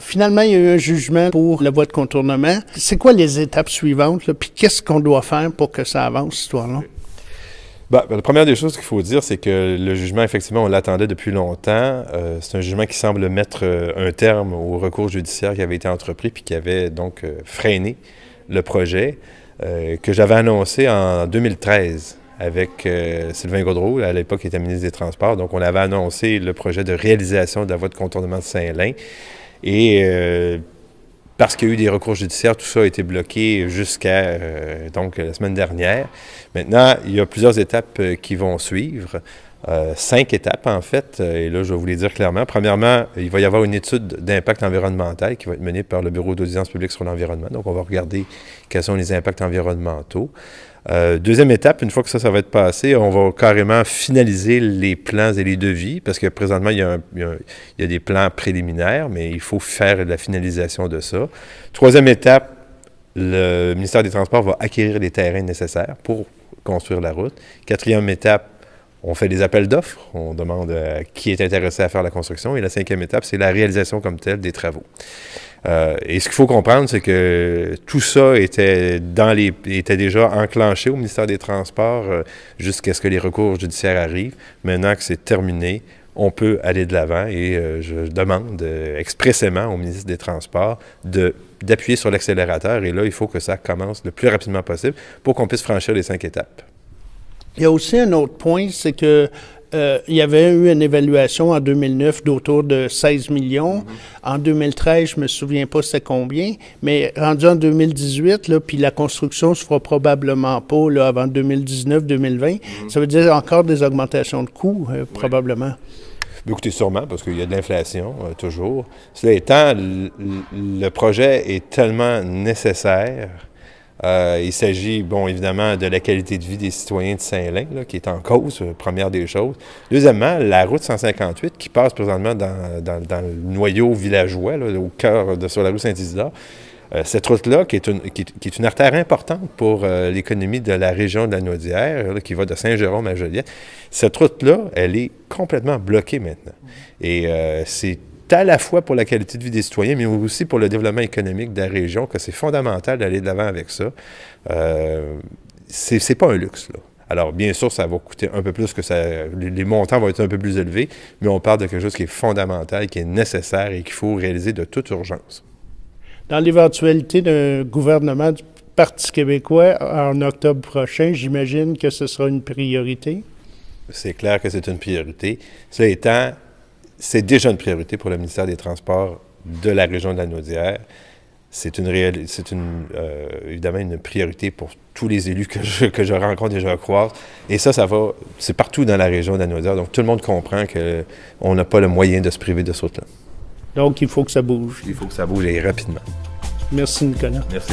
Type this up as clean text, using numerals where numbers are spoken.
Finalement, il y a eu un jugement pour la voie de contournement. C'est quoi les étapes suivantes, là, puis qu'est-ce qu'on doit faire pour que ça avance, cette histoire-là? La première des choses qu'il faut dire, c'est que le jugement, effectivement, on l'attendait depuis longtemps. C'est un jugement qui semble mettre un terme au recours judiciaire qui avait été entrepris puis qui avait donc freiné le projet que j'avais annoncé en 2013 avec Sylvain Gaudreault, à l'époque qui était ministre des Transports. Donc, on avait annoncé le projet de réalisation de la voie de contournement de Saint-Lin. Et parce qu'il y a eu des recours judiciaires, tout ça a été bloqué jusqu'à donc la semaine dernière. Maintenant, il y a plusieurs étapes qui vont suivre. 5 étapes, en fait, et là, je vais vous les dire clairement. Premièrement, il va y avoir une étude d'impact environnemental qui va être menée par le Bureau d'audience publique sur l'environnement. Donc, on va regarder quels sont les impacts environnementaux. Deuxième étape, une fois que ça va être passé, on va carrément finaliser les plans et les devis, parce que présentement, il y a des plans préliminaires, mais il faut faire la finalisation de ça. Troisième étape, le ministère des Transports va acquérir les terrains nécessaires pour construire la route. Quatrième étape, on fait des appels d'offres, on demande qui est intéressé à faire la construction. Et la cinquième étape, c'est la réalisation comme telle des travaux. Et ce qu'il faut comprendre, c'est que tout ça était déjà enclenché au ministère des Transports jusqu'à ce que les recours judiciaires arrivent. Maintenant que c'est terminé, on peut aller de l'avant et je demande expressément au ministre des Transports d'appuyer sur l'accélérateur. Et là, il faut que ça commence le plus rapidement possible pour qu'on puisse franchir les 5 étapes. Il y a aussi un autre point, c'est que il y avait eu une évaluation en 2009 d'autour de 16 millions. Mm-hmm. En 2013, je me souviens pas c'était combien, mais rendu en 2018, là, puis la construction se fera probablement pas là, avant 2019-2020. Mm-hmm. Ça veut dire encore des augmentations de coûts, probablement. Écoutez, sûrement, parce qu'il y a de l'inflation, toujours. Cela étant, le projet est tellement nécessaire. Il s'agit, bon, évidemment, de la qualité de vie des citoyens de Saint-Lin, là, qui est en cause, première des choses. Deuxièmement, la route 158, qui passe présentement dans le noyau villageois, là, au cœur sur la rue Saint-Isidore. Cette route-là, qui est une artère importante pour l'économie de la région de la Naudière, là, qui va de Saint-Jérôme à Joliette, cette route-là, elle est complètement bloquée maintenant. Et c'est à la fois pour la qualité de vie des citoyens, mais aussi pour le développement économique de la région, que c'est fondamental d'aller de l'avant avec ça. C'est pas un luxe, là. Alors, bien sûr, ça va coûter un peu plus que ça. Les montants vont être un peu plus élevés, mais on parle de quelque chose qui est fondamental, qui est nécessaire et qu'il faut réaliser de toute urgence. Dans l'éventualité d'un gouvernement du Parti québécois en octobre prochain, j'imagine que ce sera une priorité? C'est clair que c'est une priorité. Cela étant, c'est déjà une priorité pour le ministère des Transports de la région de la Naudière. C'est évidemment une priorité pour tous les élus que je rencontre et je croise. Et c'est partout dans la région de la Naudière. Donc, tout le monde comprend qu'on n'a pas le moyen de se priver de ce route-là. Donc, il faut que ça bouge. Il faut que ça bouge et rapidement. Merci, Nicolas. Merci.